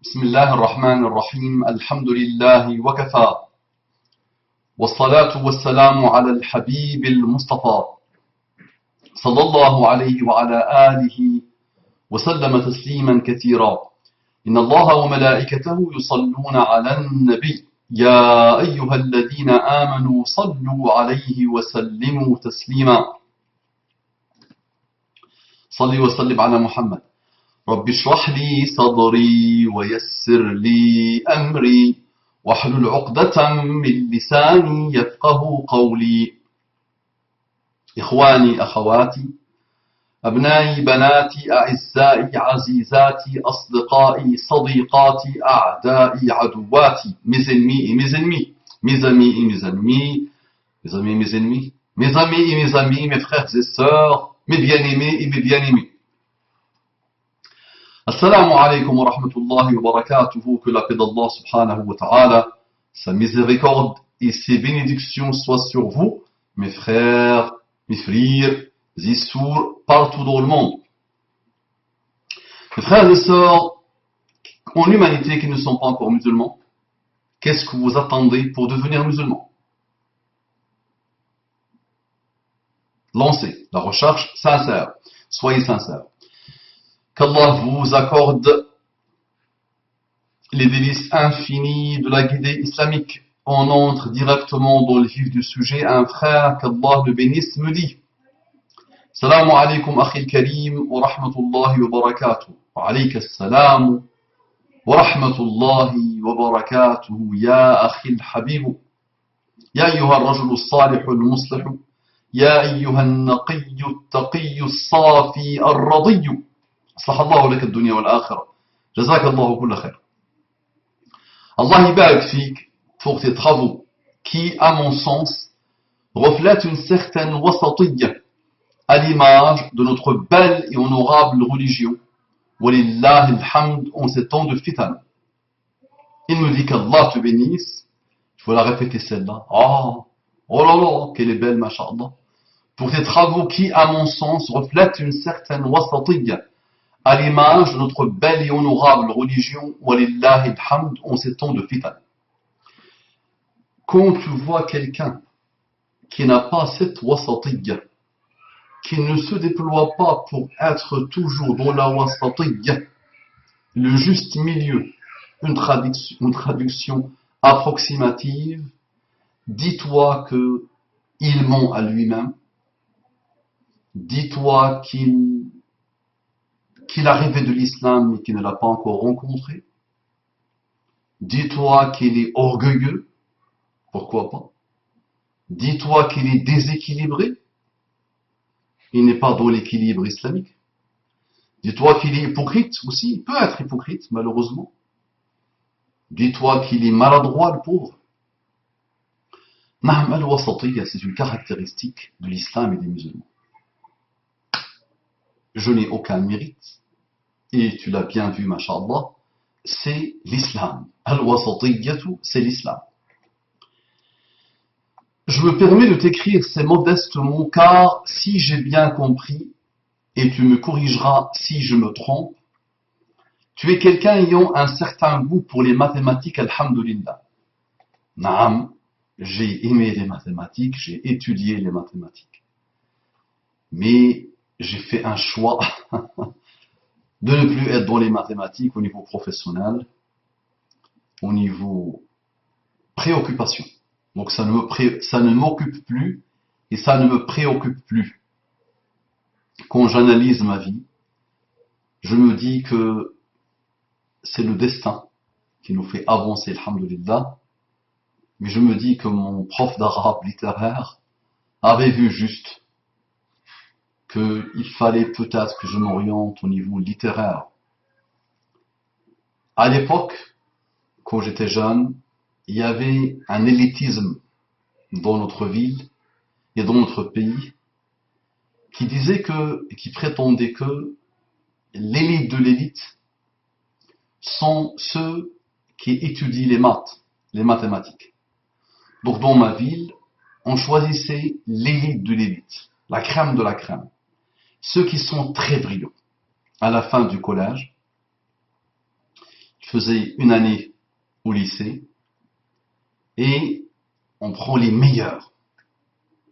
بسم الله الرحمن الرحيم الحمد لله وكفى والصلاة والسلام على الحبيب المصطفى صلى الله عليه وعلى آله وسلم تسليما كثيرا إن الله وملائكته يصلون على النبي يا أيها الذين آمنوا صلوا عليه وسلموا تسليما صل وسلم على محمد رب اشرح لي صدري ويسر لي أمري واحلل عقدة من لساني يفقه قولي إخواني أخواتي أبنائي بناتي أعزائي عزيزاتي أصدقائي صديقاتي أعدائي عدواتي mes ennemis et mes ennemis mes amis et mes ennemis mes amis et mes ennemis mes amis et mes amis mes frères et sœurs mes bien-aimés et mes bien-aimés. Assalamu alaikum wa rahmatullahi wa barakatuhu, que la paix d'Allah subhanahu wa ta'ala, sa miséricorde et ses bénédictions soient sur vous, mes frères et sœurs, partout dans le monde. Mes frères et sœurs, en humanité qui ne sont pas encore musulmans, qu'est-ce que vous attendez pour devenir musulmans? Lancez la recherche sincère, soyez sincères. Qu'Allah vous accorde les délices infinis de la guidée islamique. On entre directement dans le vif du sujet. Un frère, qu'Allah le bénisse, me dit: Salamu alaykum akhi al-karim wa rahmatullahi wa barakatuh. Wa alayka as-salam wa rahmatullahi wa barakatuh ya akhi al-habib. Ya ayyuha ar-rajul as-salih al-muslih. Ya ayyuha an-naqiy at-taqiy as-safi ar-radiy. أصلح الله لك الدنيا والآخرة. جزاك الله كل خير. Allah يبارك فيك pour tes travaux qui, à mon sens, reflètent une certaine wasatiyya à l'image de notre belle et honorable religion. Walillahi alhamd, en ces temps de fitan. Il me dit qu'Allah te bénisse. Je vais la répéter celle-là. Oh là là, qu'elle est belle, masha'Allah. Pour tes travaux qui, à mon sens, reflètent une certaine wasatiyya à l'image de notre belle et honorable religion, walillahi alhamd, en ces temps de fitan. Quand tu vois quelqu'un qui n'a pas cette wasatiyya, qui ne se déploie pas pour être toujours dans la wasatiyya, le juste milieu, une traduction approximative, dis-toi qu'il ment à lui-même, dis-toi qu'il arrivait de l'islam mais qu'il ne l'a pas encore rencontré. Dis-toi qu'il est orgueilleux, pourquoi pas. Dis-toi qu'il est déséquilibré, il n'est pas dans l'équilibre islamique. Dis-toi qu'il est hypocrite aussi, il peut être hypocrite malheureusement. Dis-toi qu'il est maladroit, le pauvre. Naam al-wasatiyya, c'est une caractéristique de l'islam et des musulmans. Je n'ai aucun mérite, et tu l'as bien vu, masha'Allah, c'est l'islam. Al-wasatiyyatu, c'est l'islam. Je me permets de t'écrire ces modestes mots, car si j'ai bien compris, et tu me corrigeras si je me trompe, tu es quelqu'un ayant un certain goût pour les mathématiques, alhamdulillah. Naam, j'ai aimé les mathématiques, j'ai étudié les mathématiques. Mais j'ai fait un choix de ne plus être dans les mathématiques au niveau professionnel, au niveau préoccupation. Donc ça ne m'occupe plus et ça ne me préoccupe plus. Quand j'analyse ma vie, je me dis que c'est le destin qui nous fait avancer, alhamdulillah. Mais je me dis que mon prof d'arabe littéraire avait vu juste qu'il fallait peut-être que je m'oriente au niveau littéraire. À l'époque, quand j'étais jeune, il y avait un élitisme dans notre ville et dans notre pays qui disait qui prétendait que l'élite de l'élite sont ceux qui étudient les mathématiques. Donc dans ma ville, on choisissait l'élite de l'élite, la crème de la crème. Ceux qui sont très brillants. À la fin du collège, faisais une année au lycée et on prend les meilleurs.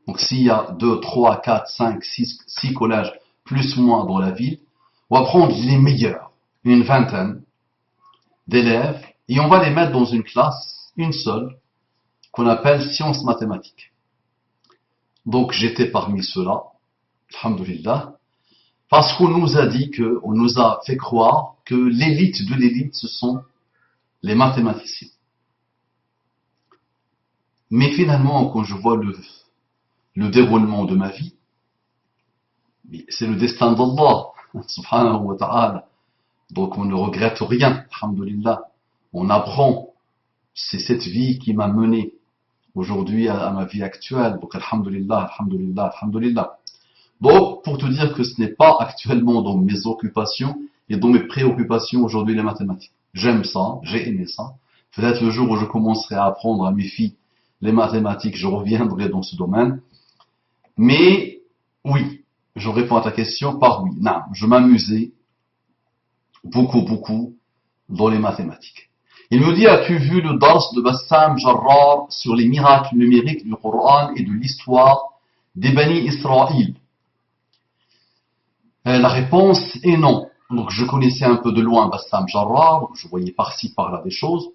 Donc s'il y a 2, 3, 4, 5, 6 collèges plus ou moins dans la ville, on va prendre les meilleurs, une vingtaine d'élèves, et on va les mettre dans une classe, une seule, qu'on appelle sciences mathématiques. Donc j'étais parmi ceux-là, alhamdoulilah, parce qu'on nous a dit on nous a fait croire que l'élite de l'élite, ce sont les mathématiciens. Mais finalement, quand je vois le déroulement de ma vie, c'est le destin d'Allah, subhanahu wa ta'ala. Donc on ne regrette rien, alhamdoulilah. On apprend. C'est cette vie qui m'a mené aujourd'hui à ma vie actuelle. Donc alhamdoulilah, alhamdoulilah, alhamdoulilah. Donc pour te dire que ce n'est pas actuellement dans mes occupations et dans mes préoccupations aujourd'hui les mathématiques. J'aime ça, j'ai aimé ça. Peut-être le jour où je commencerai à apprendre à mes filles les mathématiques, je reviendrai dans ce domaine. Mais oui, je réponds à ta question par oui. Non, je m'amusais beaucoup dans les mathématiques. Il me dit, as-tu vu le dars de Bassam Jarrar sur les miracles numériques du Coran et de l'histoire des Bani Israël? La réponse est non. Donc je connaissais un peu de loin Bassam Jarrar, je voyais par-ci par-là des choses,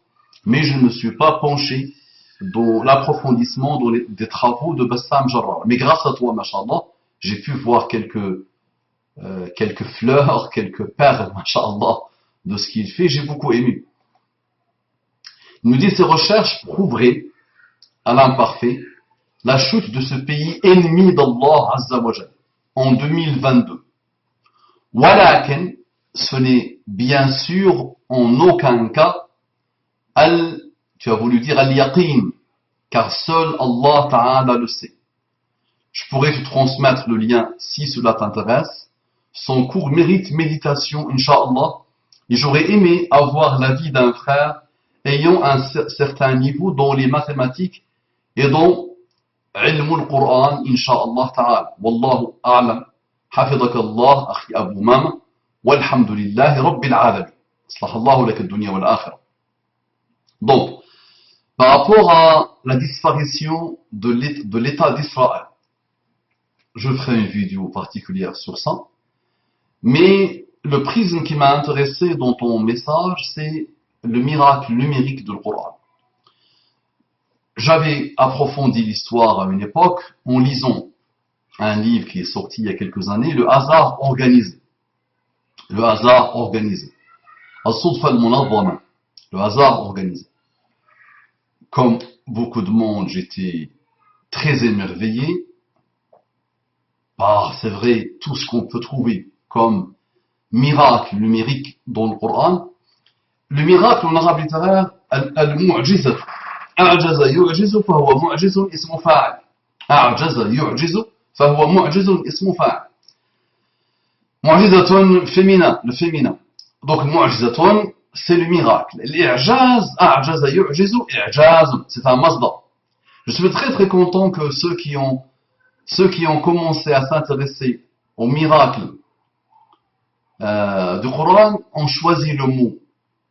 mais je ne me suis pas penché dans l'approfondissement des travaux de Bassam Jarrar. Mais grâce à toi, mashallah, j'ai pu voir quelques fleurs, quelques perles, mashallah, de ce qu'il fait. J'ai beaucoup aimé. Il nous dit, ces recherches prouveraient à l'imparfait la chute de ce pays ennemi d'Allah Azza wa Jal en 2022. Walakin, ce n'est bien sûr en aucun cas tu as voulu dire al-yaqin, car seul Allah Ta'ala le sait. Je pourrais te transmettre le lien si cela t'intéresse. Son cours mérite méditation, Inch'Allah, et j'aurais aimé avoir l'avis d'un frère ayant un certain niveau dans les mathématiques et dans ilm al-Qur'an, Inch'Allah Ta'ala. Wallahu a'lam. حفظك الله أخي أبو ماما والحمد لله رب العالمين أصلح الله لك الدنيا والآخرة. Donc, par rapport à la disparition de l'État d'Israël, je ferai une vidéo particulière sur ça, mais le prisme qui m'a intéressé dans ton message, c'est le miracle numérique de Coran. J'avais approfondi l'histoire à une époque en lisant un livre qui est sorti il y a quelques années, Le hasard organisé. Le hasard organisé. As-Sudfa al-Munazama. Le hasard organisé. Comme beaucoup de monde, j'étais très émerveillé par, c'est vrai, tout ce qu'on peut trouver comme miracle numérique dans le Coran. Le miracle en arabe littéraire, al-mu'jiza. أعجز يعجز فهو معجز اسم فاعل. أعجز يعجز فهو معجز اسم فاعل. معجزة féminin, le féminin. Donc معجزة, c'est le miracle. L'I'jaz, أعجز يعجز, إعجاز, c'est un masdar. Je suis très content que ceux qui ont commencé à s'intéresser au miracle du Coran ont choisi le mot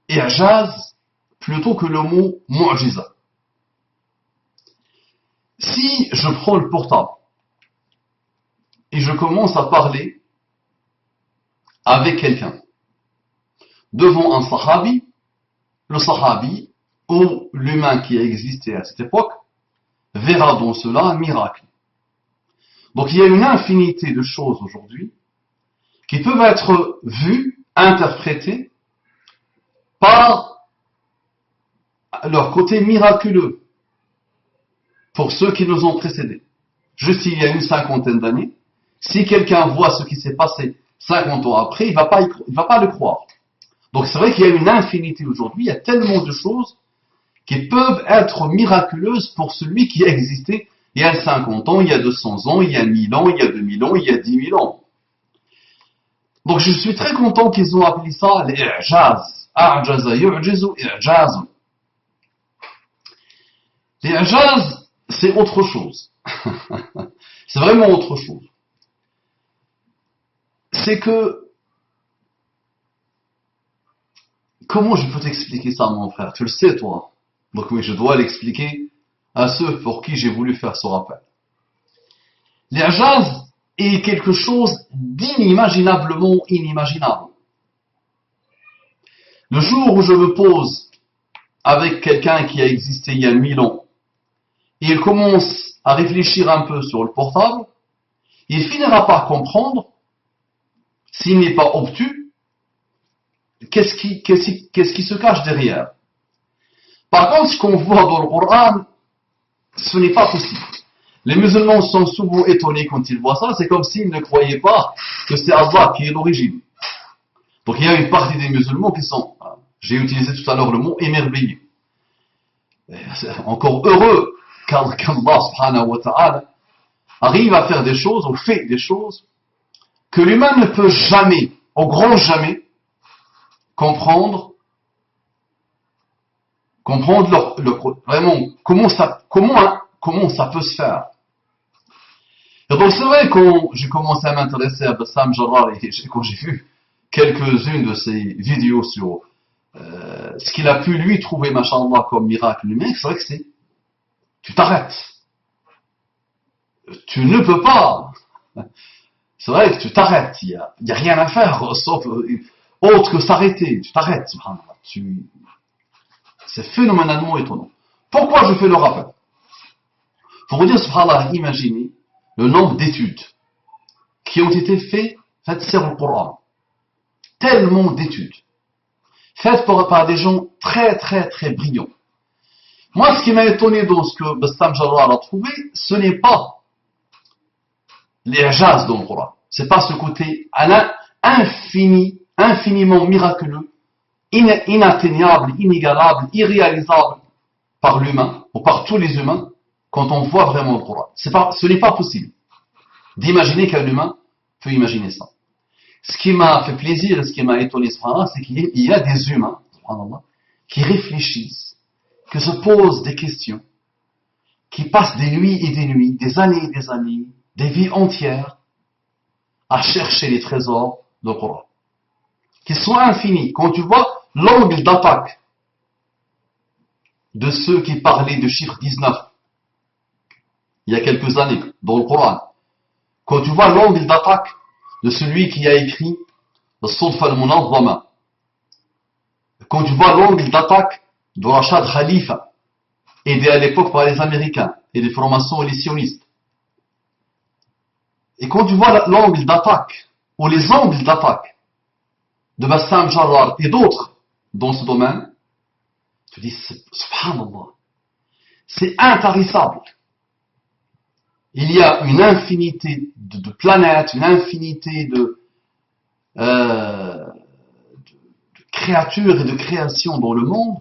I'jaz plutôt que le mot mu'jiza. Si je prends le portable et je commence à parler avec quelqu'un devant un sahabi, le sahabi ou l'humain qui existait à cette époque verra dans cela un miracle. Donc il y a une infinité de choses aujourd'hui qui peuvent être vues, interprétées par leur côté miraculeux pour ceux qui nous ont précédés. Juste il y a une cinquantaine d'années, si quelqu'un voit ce qui s'est passé 50 ans après, il va pas le croire. Donc c'est vrai qu'il y a une infinité aujourd'hui, il y a tellement de choses qui peuvent être miraculeuses pour celui qui a existé il y a 50 ans, il y a 200 ans, il y a 1000 ans, il y a 2000 ans, il y a 10 000 ans. Donc je suis très content qu'ils ont appelé ça l'I'jaz. A'jaza yu'jizu i'jaz. L'I'jaz, c'est autre chose. C'est vraiment autre chose. C'est que Comment je peux t'expliquer ça, mon frère? Tu le sais, toi. Donc oui, je dois l'expliquer à ceux pour qui j'ai voulu faire ce rappel. L'Ijaz est quelque chose d'inimaginablement inimaginable. Le jour où je me pose avec quelqu'un qui a existé il y a 1000 ans, et il commence à réfléchir un peu sur le portable, il finira par comprendre, s'il n'est pas obtus, qu'est-ce qui se cache derrière. Par contre, ce qu'on voit dans le Coran, ce n'est pas possible. Les musulmans sont souvent étonnés quand ils voient ça, c'est comme s'ils ne croyaient pas que c'est Allah qui est l'origine. Donc il y a une partie des musulmans qui sont, j'ai utilisé tout à l'heure le mot émerveillés. Encore heureux qu'Allah subhanahu wa ta'ala arrive à faire des choses, ou fait des choses, que l'humain ne peut jamais, au grand jamais, comprendre vraiment comment ça peut se faire. Et donc c'est vrai quand j'ai commencé à m'intéresser à Bassam Jarrah et quand j'ai vu quelques-unes de ses vidéos sur ce qu'il a pu lui trouver, machallah, comme miracle humain, c'est vrai que tu t'arrêtes. Tu ne peux pas. C'est vrai que tu t'arrêtes. Il y a rien à faire, sauf autre que s'arrêter. Tu t'arrêtes, subhanallah. C'est phénoménalement étonnant. Pourquoi je fais le rappel? Pour vous dire, subhanallah, imaginez le nombre d'études qui ont été faites sur le Coran. Tellement d'études. Faites par des gens très très très brillants. Moi, ce qui m'a étonné dans ce que Bassam Jarrah a trouvé, ce n'est pas l'Ijaz dans le Coran. C'est pas ce côté infiniment miraculeux, inatteignable, inégalable, irréalisable par l'humain, ou par tous les humains, quand on voit vraiment le Coran. Ce n'est pas possible d'imaginer qu'un humain peut imaginer ça. Ce qui m'a fait plaisir et ce qui m'a étonné, c'est qu'il y a des humains, qui réfléchissent, qui se posent des questions, qui passent des nuits et des nuits, des années et des années, des vies entières, à chercher les trésors du Coran, qui sont infinis. Quand tu vois l'angle d'attaque de ceux qui parlaient du chiffre 19, il y a quelques années, dans le Coran, quand tu vois l'angle d'attaque de celui qui a écrit le Sodf al-Munazzama, quand tu vois l'angle d'attaque de Rachad Khalifa, aidé à l'époque par les Américains et les francs-maçons et les sionistes, et quand tu vois l'angle d'attaque, ou les angles d'attaque de Bassam Jarrah et d'autres dans ce domaine, tu te dis, subhanallah, c'est intarissable. Il y a une infinité de planètes, une infinité de créatures et de créations dans le monde.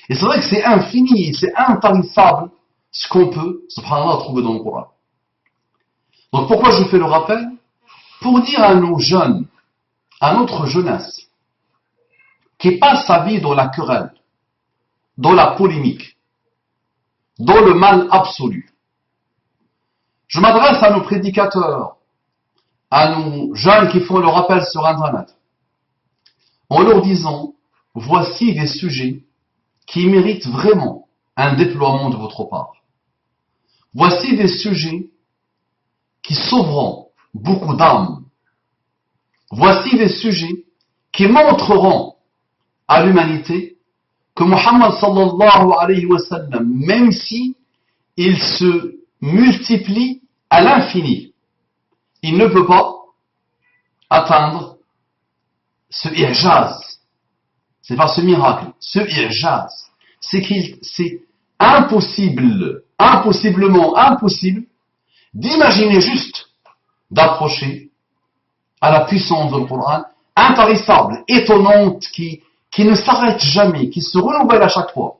Et c'est vrai que c'est infini, c'est intarissable ce qu'on peut, subhanallah, trouver dans le Coran. Donc pourquoi je fais le rappel? Pour dire à nos jeunes, à notre jeunesse, qui passe sa vie dans la querelle, dans la polémique, dans le mal absolu. Je m'adresse à nos prédicateurs, à nos jeunes qui font le rappel sur Internet, en leur disant, voici des sujets qui méritent vraiment un déploiement de votre part. Voici des sujets qui sauveront beaucoup d'âmes. Voici des sujets qui montreront à l'humanité que Muhammad sallallahu alayhi wa sallam, même si il se multiplie à l'infini, il ne peut pas atteindre ce i'jaz. C'est pas ce miracle, ce i'jaz. C'est impossiblement impossible d'imaginer juste d'approcher à la puissance du Coran, intarissable, étonnante, qui ne s'arrête jamais, qui se renouvelle à chaque fois.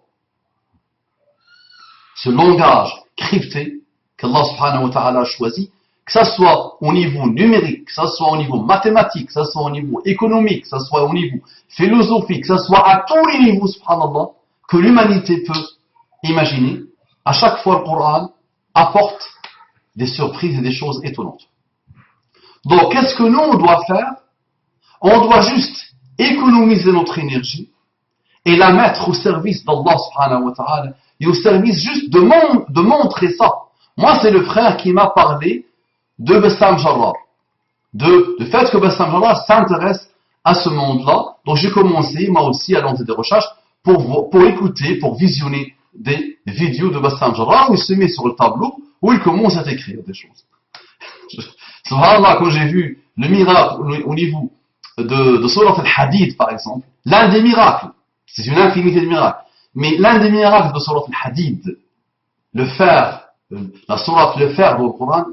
Ce langage crypté qu'Allah subhanahu wa ta'ala a choisi, que ça soit au niveau numérique, que ça soit au niveau mathématique, que ça soit au niveau économique, que ça soit au niveau philosophique, que ça soit à tous les niveaux, subhanallah, que l'humanité peut imaginer, à chaque fois le Coran apporte des surprises et des choses étonnantes. Donc, qu'est-ce que nous, on doit faire? On doit juste économiser notre énergie et la mettre au service d'Allah subhanahu wa ta'ala et au service juste de montrer ça. Moi, c'est le frère qui m'a parlé de Bassam Jarrah, de fait que Bassam Jarrah s'intéresse à ce monde-là. Donc j'ai commencé, moi aussi, à lancer des recherches pour écouter, pour visionner des vidéos de Bassam Jarrah où il se met sur le tableau, où il commence à écrire des choses. Subhanallah, quand j'ai vu le miracle au niveau de Surat al-Hadid, par exemple, l'un des miracles, c'est une infinité de miracles, mais l'un des miracles de Surat al-Hadid, le fer, la Surat le fer dans le Coran,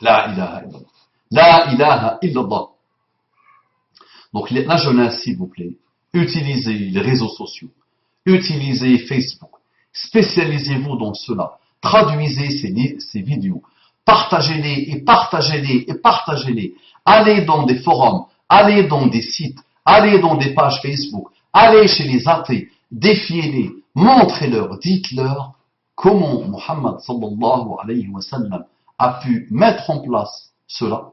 la ilaha illallah. La ilaha illallah. Donc la jeunesse, s'il vous plaît, utilisez les réseaux sociaux, utilisez Facebook, spécialisez-vous dans cela, traduisez ces vidéos, partagez-les et partagez-les et partagez-les, allez dans des forums, allez dans des sites, allez dans des pages Facebook, allez chez les athées, défiez-les, montrez-leur, dites-leur comment Muhammad sallallahu alayhi wa sallam a pu mettre en place cela.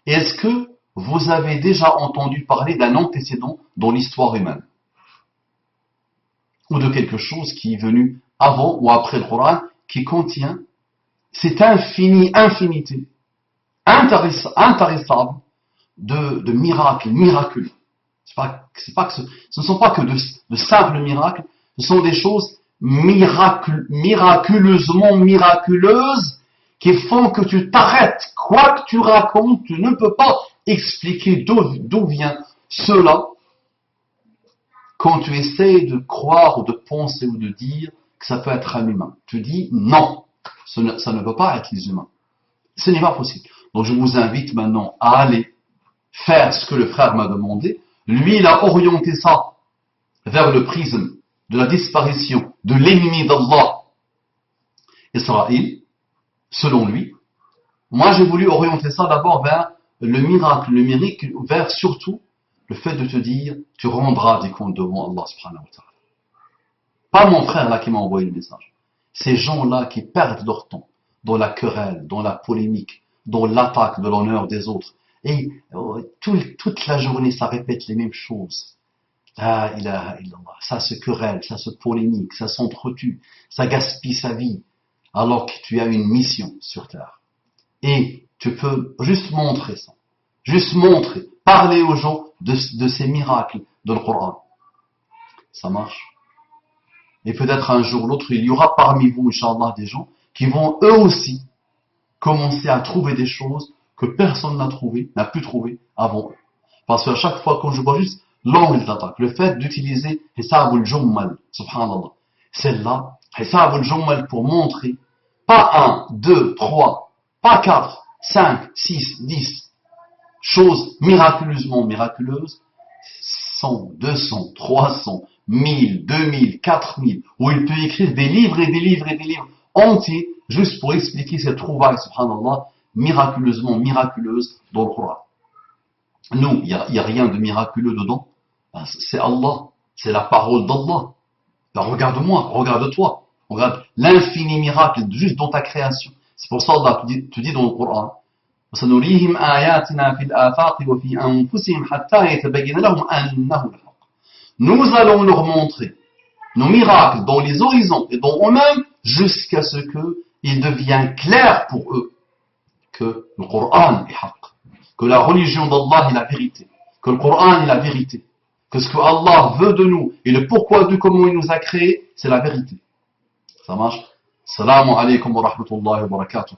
Est-ce que vous avez déjà entendu parler d'un antécédent dans l'histoire humaine? Ou de quelque chose qui est venu avant ou après le Coran, qui contient cette infinité intarissable de miracles miraculeux. Ce ne sont pas que de simples miracles, ce sont des choses miraculeusement miraculeuses qui font que tu t'arrêtes. Quoi que tu racontes, tu ne peux pas expliquer d'où vient cela quand tu essaies de croire ou de penser ou de dire que ça peut être un humain. Tu dis non, ça ne peut pas être les humains. Ce n'est pas possible. Donc je vous invite maintenant à aller faire ce que le frère m'a demandé. Lui, il a orienté ça vers le prisme de la disparition de l'ennemi d'Allah, Israël, selon lui. Moi, j'ai voulu orienter ça d'abord vers le miracle, vers surtout le fait de te dire, tu rendras des comptes devant Allah subhanahu wa ta'ala. Pas mon frère là qui m'a envoyé le message. Ces gens-là qui perdent leur temps dans la querelle, dans la polémique, dans l'attaque de l'honneur des autres. Et toute la journée, ça répète les mêmes choses. La ilaha illallah. Ça se querelle, ça se polémique, ça s'entretue, ça gaspille sa vie, alors que tu as une mission sur terre. Et tu peux juste montrer ça. Juste montrer, parler aux gens de ces miracles de le Coran. Ça marche. Et peut-être un jour ou l'autre, il y aura parmi vous, Inch'Allah, des gens qui vont eux aussi commencer à trouver des choses que personne n'a pu trouver avant eux. Parce qu'à chaque fois, quand je vois juste l'angle d'attaque, le fait d'utiliser Hisab al-Jummal, subhanallah, celle-là, Hisab al-Jummal pour montrer, pas 1, 2, 3, pas 4, 5, 6, 10 choses miraculeusement miraculeuses, 100, 200, 300, 1000, 2000, 4000, où il peut écrire des livres et des livres et des livres entiers, juste pour expliquer cette trouvaille, subhanallah, miraculeusement miraculeuse dans le Coran. Nous, il n'y a rien de miraculeux dedans. C'est Allah, c'est la parole d'Allah. Regarde-moi, regarde-toi, regarde l'infini miracle juste dans ta création. C'est pour ça Allah te dit dans le Coran, وَسَنُرِيهِمْ آيَاتِنَا فِي الْآفَاقِ وَفِي أَنفُسِهِمْ حَتَّى يَتَبَيَّنَ لَهُمْ أَنَّهُ الْحَقُّ. Nous allons leur montrer nos miracles dans les horizons et dans eux-mêmes jusqu'à ce qu'il devienne clair pour eux que le Coran est haqq, que la religion d'Allah est la vérité, que le Coran est la vérité, que ce que Allah veut de nous et le pourquoi du comment il nous a créés, c'est la vérité. Ça marche? Assalamu alaikum wa rahmatullahi wa barakatuh.